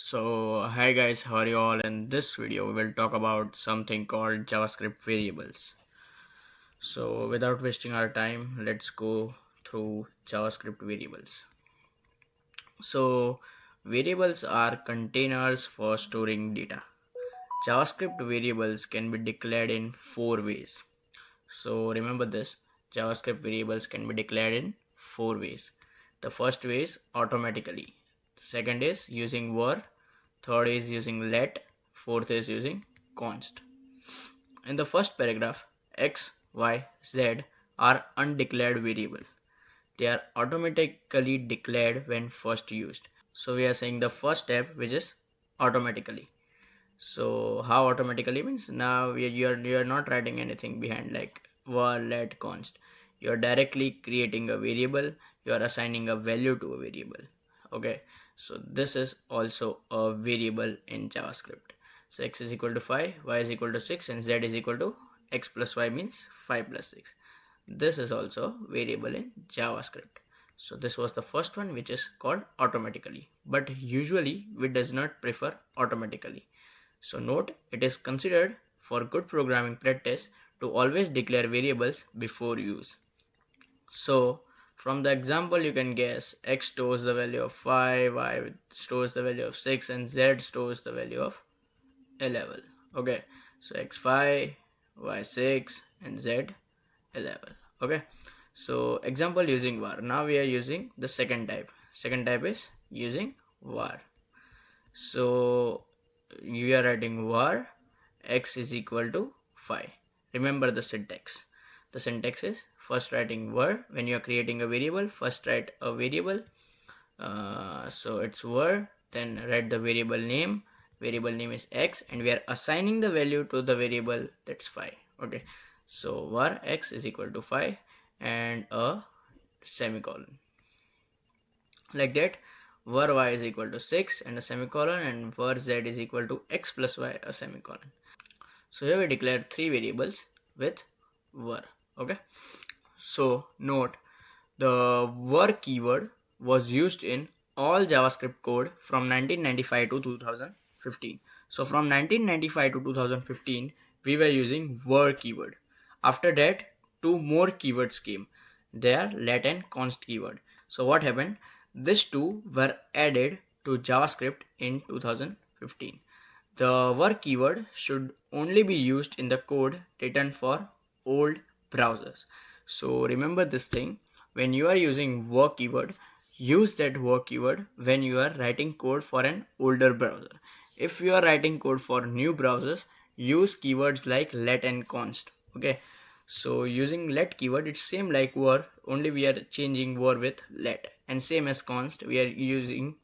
So hi guys, how are you all? In this video we will talk about something called JavaScript variables. So without wasting our time, let's go through JavaScript variables. So variables are containers for storing data. JavaScript variables can be declared in four ways. So remember this, JavaScript variables can be declared in four ways. The first way is automatically. Second is using var. Third is using let. Fourth is using const. In the first paragraph, x, y, z are undeclared variable. They are automatically declared when first used. So we are saying the first step, which is automatically. So how automatically means, now you are not writing anything behind like var, let, const. You are directly creating a variable. You are assigning a value to a variable. Okay, so this is also a variable in JavaScript. So x is equal to 5, y is equal to 6, and z is equal to x plus y means 5 plus 6. This is also variable in JavaScript. So this was the first one, which is called automatically, but usually we does not prefer automatically. So note, it is considered for good programming practice to always declare variables before use. So from the example you can guess, x stores the value of 5, y stores the value of 6, and z stores the value of 11. Okay, so x5, y6, and z11. Okay, so example using var. Now we are using the second type. Second type is using var. So you are writing var x is equal to 5. Remember the syntax. The syntax is first writing var. When you are creating a variable, first write a variable. So it's var, then write the variable name. Variable name is x, and we are assigning the value to the variable, that's 5. Okay, so var x is equal to 5 and a semicolon. Like that, var y is equal to 6 and a semicolon, and var z is equal to x plus y, a semicolon. So here we declare three variables with var. Okay, so note, the var keyword was used in all JavaScript code from 1995 to 2015. So from 1995 to 2015 we were using var keyword. After that, two more keywords came. They are let and const keyword. So what happened? These two were added to JavaScript in 2015. The var keyword should only be used in the code written for old browsers. So remember this thing, when you are using var keyword, use that var keyword when you are writing code for an older browser. If you are writing code for new browsers, use keywords like let and const. Okay, so using let keyword, it's same like var, only we are changing var with let, and same as const, we are using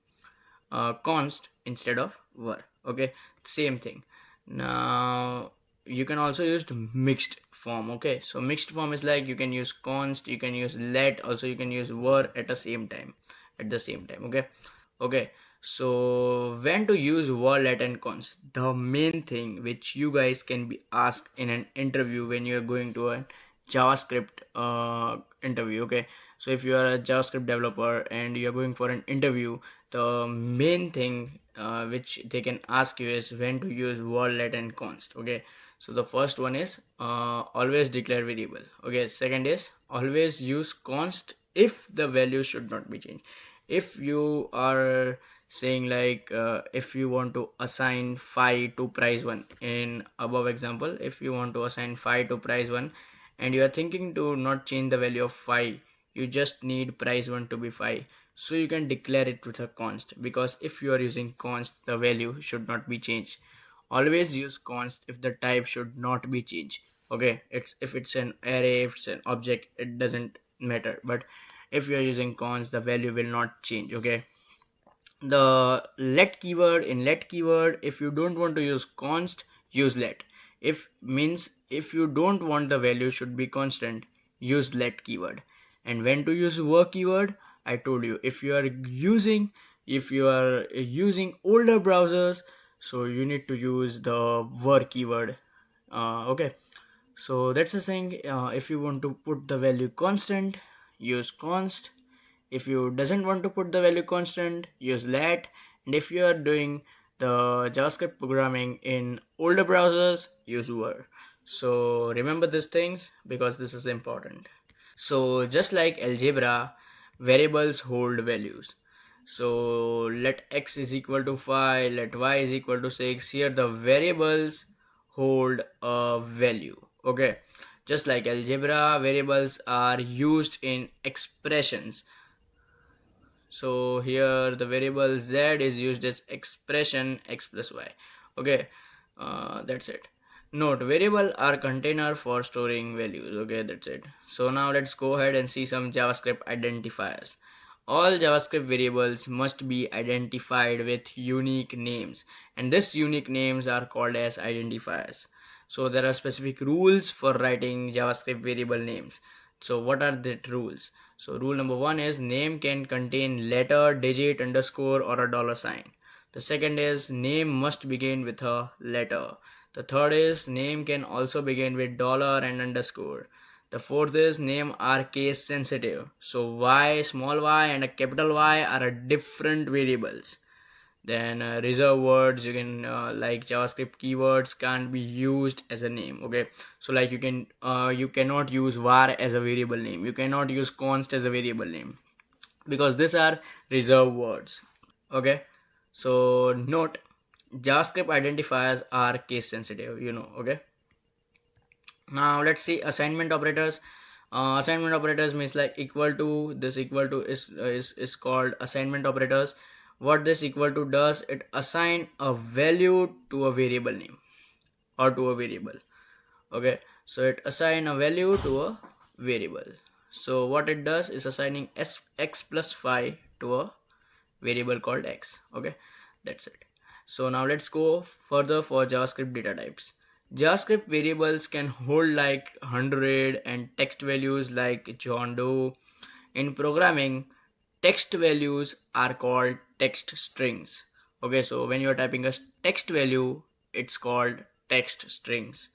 const instead of var. Okay, same thing. Now you can also use mixed form. Okay, so mixed form is like you can use const, you can use let, also you can use var at the same time. Okay, so when to use var, let, and const? The main thing which you guys can be asked in an interview when you are going to a JavaScript interview. Okay, so if you are a JavaScript developer and you are going for an interview, the main thing which they can ask you is when to use var, let, and const. Okay, so the first one is always declare variable. Okay, second is always use const if the value should not be changed. If you are saying like if you want to assign phi to price1, in above example, if you want to assign phi to price1 and you are thinking to not change the value of phi, you just need price1 to be phi, so you can declare it with a const, because if you are using const, the value should not be changed. Always use const if the type should not be changed. Okay, it's if it's an array, if it's an object, it doesn't matter, but if you are using const, the value will not change. Okay, the let keyword, in let keyword, if you don't want to use const, use let. If means if you don't want the value should be constant, use let keyword. And when to use var keyword, I told you, if you are using older browsers, so you need to use the var keyword. Okay, so that's the thing. If you want to put the value constant, use const. If you doesn't want to put the value constant, use let. And if you are doing the JavaScript programming in older browsers, use var. So remember these things because this is important. So just like algebra, variables hold values. So let x is equal to 5, let y is equal to 6. Here the variables hold a value. Okay. Just like algebra, variables are used in expressions. So here the variable z is used as expression x plus y. Okay, that's it. Note, variable are container for storing values. Okay, that's it. So now let's go ahead and see some JavaScript identifiers. All JavaScript variables must be identified with unique names, and these unique names are called as identifiers. So there are specific rules for writing JavaScript variable names. So what are the rules? So rule number one is name can contain letter, digit, underscore, or a dollar sign. The second is name must begin with a letter. The third is name can also begin with dollar and underscore. The fourth is name are case sensitive. So y, small y, and a capital Y are a different variables. Then reserve words, you can like JavaScript keywords can't be used as a name. Okay, so like you cannot use var as a variable name, you cannot use const as a variable name because these are reserved words. Okay, so note, JavaScript identifiers are case sensitive, okay. Now let's see assignment operators. Assignment operators means like equal to, this equal to is called assignment operators. What this equal to does, it assign a value to a variable name or to a variable. Okay, so it assign a value to a variable. So what it does is assigning x plus 5 to a variable called x. Okay, that's it. So now let's go further for JavaScript data types. JavaScript variables can hold like 100 and text values like John Doe. In programming, text values are called text strings. Okay, so when you are typing a text value, it's called text strings.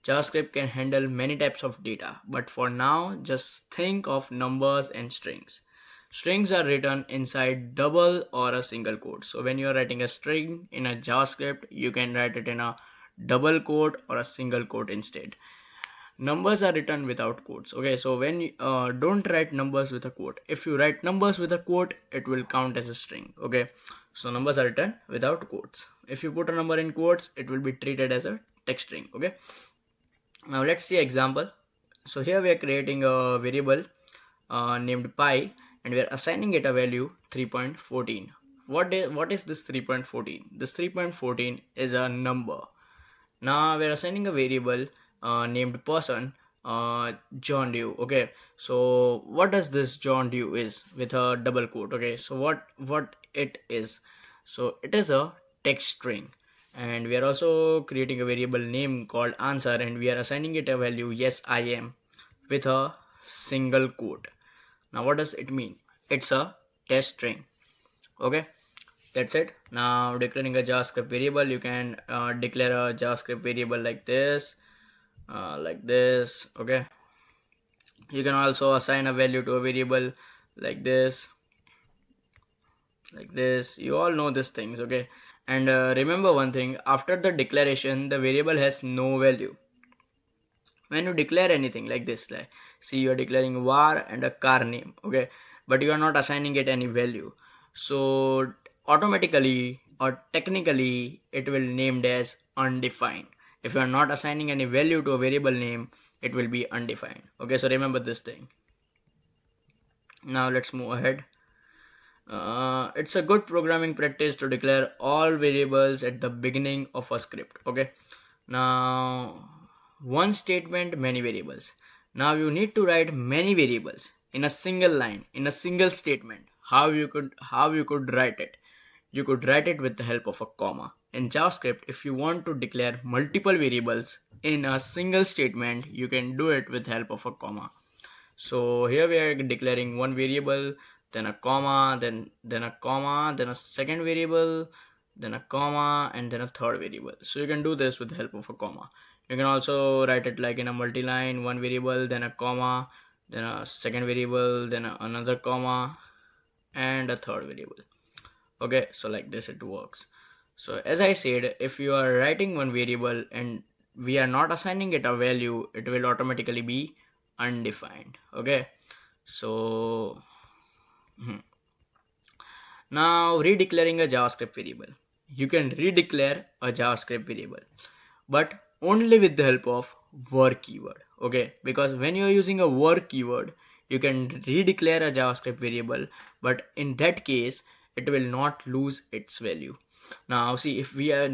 JavaScript can handle many types of data, but for now, just think of numbers and strings. Strings are written inside double or a single quote. So when you are writing a string in a JavaScript, you can write it in a double quote or a single quote instead. Numbers are written without quotes. Okay, so when you don't write numbers with a quote. If you write numbers with a quote, it will count as a string. Okay, so numbers are written without quotes. If you put a number in quotes, it will be treated as a text string. Okay, now let's see example. So here we are creating a variable named pi, and we are assigning it a value 3.14. What is this 3.14? This 3.14 is a number. Now we are assigning a variable named person, John Doe. Okay, so what does this John Doe is with a double quote? Okay, so what it is? So it is a text string, and we are also creating a variable name called answer, and we are assigning it a value yes I am with a single quote. Now what does it mean? It's a text string. Okay, that's it. Now declaring a JavaScript variable, you can declare a JavaScript variable like this. Okay, you can also assign a value to a variable like this, you all know these things. Okay, and remember one thing, after the declaration the variable has no value. When you declare anything like this, like see, you are declaring var and a car name. Okay, but you are not assigning it any value, so automatically or technically it will named as undefined. If you are not assigning any value to a variable name, it will be undefined. Okay, so remember this thing. Now let's move ahead. It's a good programming practice to declare all variables at the beginning of a script. Okay, now one statement, many variables. Now you need to write many variables in a single line, in a single statement. How you could write it? You could write it with the help of a comma. In JavaScript, if you want to declare multiple variables in a single statement, you can do it with help of a comma. So here we are declaring one variable, then a comma, then a comma, then a second variable, then a comma, and then a third variable. So you can do this with the help of a comma. You can also write it like in a multi-line, one variable, then a comma, then a second variable, then another comma, and a third variable. Okay, so like this it works. So as I said, if you are writing one variable and we are not assigning it a value, it will automatically be undefined. Okay, so now redeclaring a JavaScript variable. You can redeclare a JavaScript variable, but only with the help of var keyword. Okay, because when you are using a var keyword, you can redeclare a JavaScript variable, but in that case, it will not lose its value. Now, see, if you have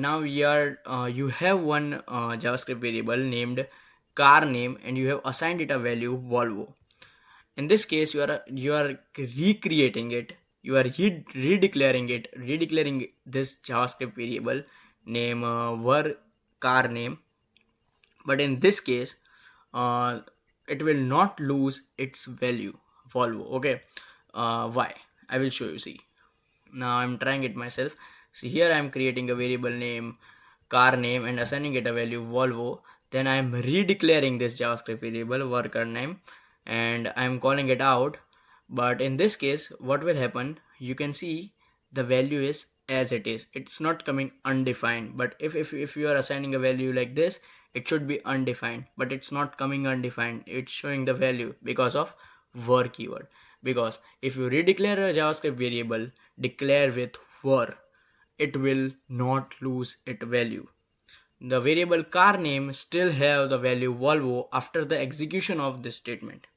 one JavaScript variable named car name, and you have assigned it a value Volvo. In this case, you are recreating it, you are redeclaring this JavaScript variable name var car name, but in this case uh, it will not lose its value Volvo. Okay, why? I will show you. See, now I'm trying it myself. See, here I'm creating a variable name car name and assigning it a value Volvo. Then I'm redeclaring this JavaScript variable worker name and I'm calling it out. But in this case, what will happen? You can see the value is as it is. It's not coming undefined. But if you are assigning a value like this, it should be undefined. But it's not coming undefined. It's showing the value because of var keyword. Because if you redeclare a JavaScript variable, declare with var, it will not lose its value. The variable car name still have the value Volvo after the execution of this statement.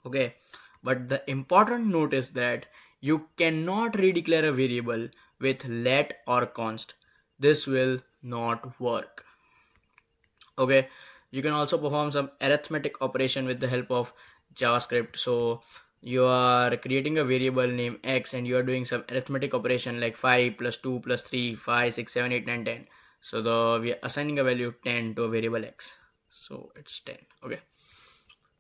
Okay, but the important note is that you cannot redeclare a variable with let or const. This will not work. Okay, you can also perform some arithmetic operation with the help of JavaScript. So you are creating a variable named x and you are doing some arithmetic operation like 5 plus 2 plus 3 5 6 7 8 9 10. So we are assigning a value 10 to a variable x, so it's 10. Okay,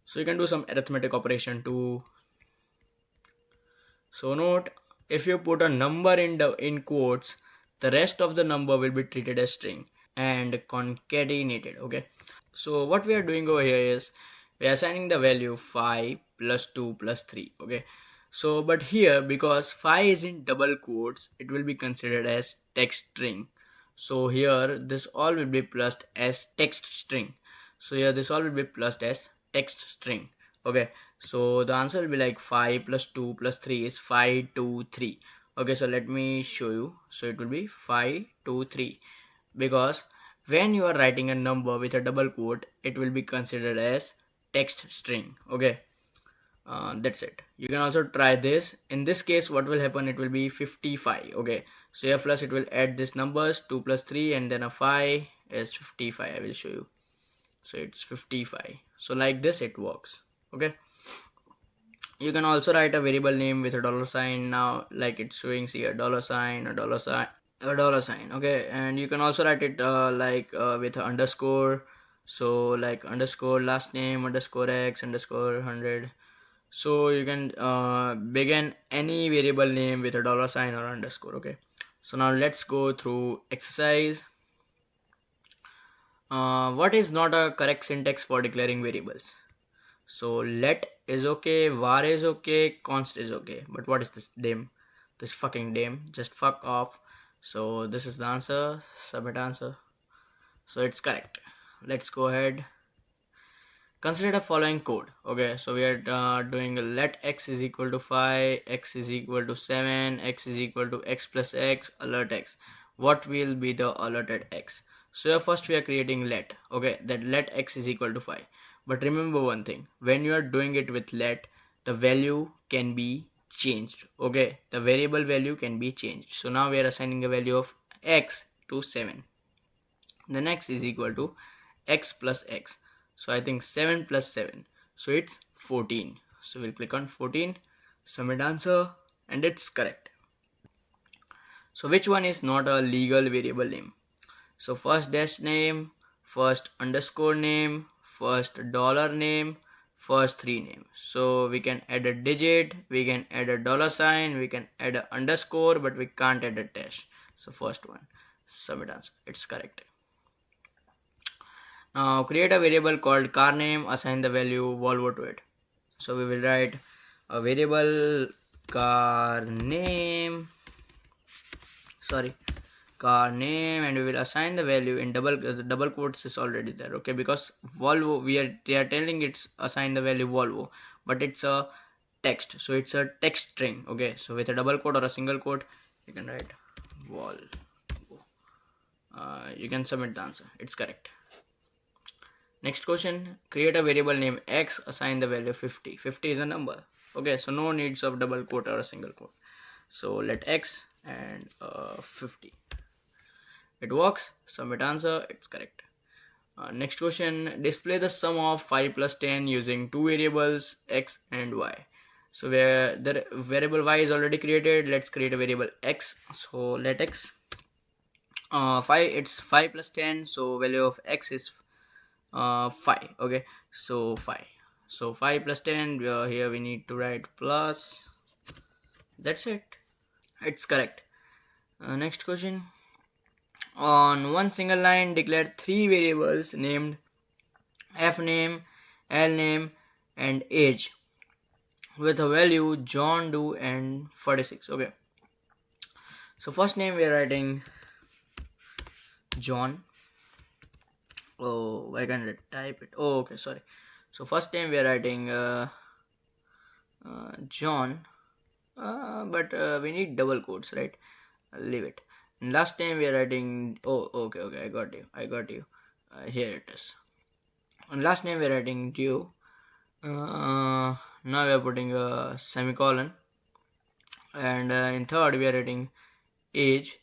so you can do some arithmetic operation too. So note, if you put a number in quotes, the rest of the number will be treated as string and concatenated. Okay, so what we are doing over here is we are assigning the value 5 plus 2 plus 3. Okay, so but here, because 5 is in double quotes, it will be considered as text string. So here this all will be plused as text string. So here this all will be plused as text string. Okay, so the answer will be like 5 plus 2 plus 3 is 5 2 3. Okay, so let me show you. So it will be 5 2 3, because when you are writing a number with a double quote, it will be considered as text string. Okay, that's it. You can also try this. In this case, what will happen? It will be 55. Okay, so here plus it will add this numbers 2 plus 3 and then a 5 is 55. I will show you. So it's 55. So like this it works. Okay, you can also write a variable name with a dollar sign. Now like it's showing, see, a dollar sign, a dollar sign, a dollar sign. Okay, and you can also write it with a underscore. So like underscore last name underscore x underscore 100. So you can begin any variable name with a dollar sign or underscore. Okay, so now let's go through exercise. What is not a correct syntax for declaring variables? So let is okay, var is okay, const is okay, but what is this dim? This fucking dim, just fuck off. So this is the answer. Submit answer. So it's correct. Let's go ahead. Consider the following code. Okay, so we are doing let x is equal to 5, x is equal to 7, x is equal to x plus x, alert x. What will be the alerted x? So here first we are creating let. Okay, that let x is equal to 5. But remember one thing, when you are doing it with let, the value can be changed. Okay, the variable value can be changed. So now we are assigning a value of x to 7. Then x is equal to x plus x. So I think 7 plus 7. So it's 14. So we'll click on 14, submit answer, and it's correct. So which one is not a legal variable name? So first dash name, first underscore name, first dollar name, first three name. So we can add a digit, we can add a dollar sign, we can add an underscore, but we can't add a dash. So first one, submit answer, it's correct. Now create a variable called car name, assign the value Volvo to it. So we will write a variable car name sorry, car name, and we will assign the value in double quotes is already there, okay, because Volvo, they are telling it's assign the value Volvo, but it's a text, so it's a text string, okay. So with a double quote or a single quote, you can write Volvo. You can submit the answer, it's correct. Next question, create a variable name x, assign the value 50. 50 is a number, okay, so no needs of double quote or a single quote. So let x and 50. It works, submit answer, it's correct. Next question, display the sum of 5 plus 10 using two variables x and y. So where the variable y is already created, let's create a variable x. So let x 5, it's 5 plus 10, so value of x is 5, okay. So 5, so 5 plus 10, here we need to write plus, that's it, it's correct. Next question, on one single line declare three variables named f name, l name, and age with a value John Doe and 46, okay. So first name we are writing John. Oh, I can type it. Oh, okay, sorry. So first name we are writing John, but we need double quotes, right? I'll leave it. And last name we are writing. Oh, okay. I got you. Here it is. And last name we are writing Dew. Now we are putting a semicolon. And in third we are writing age.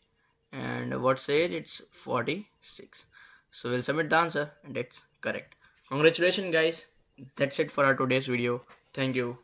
And what's age? It's 46. So we'll submit the answer, and it's correct. Congratulations, guys. That's it for our today's video. Thank you.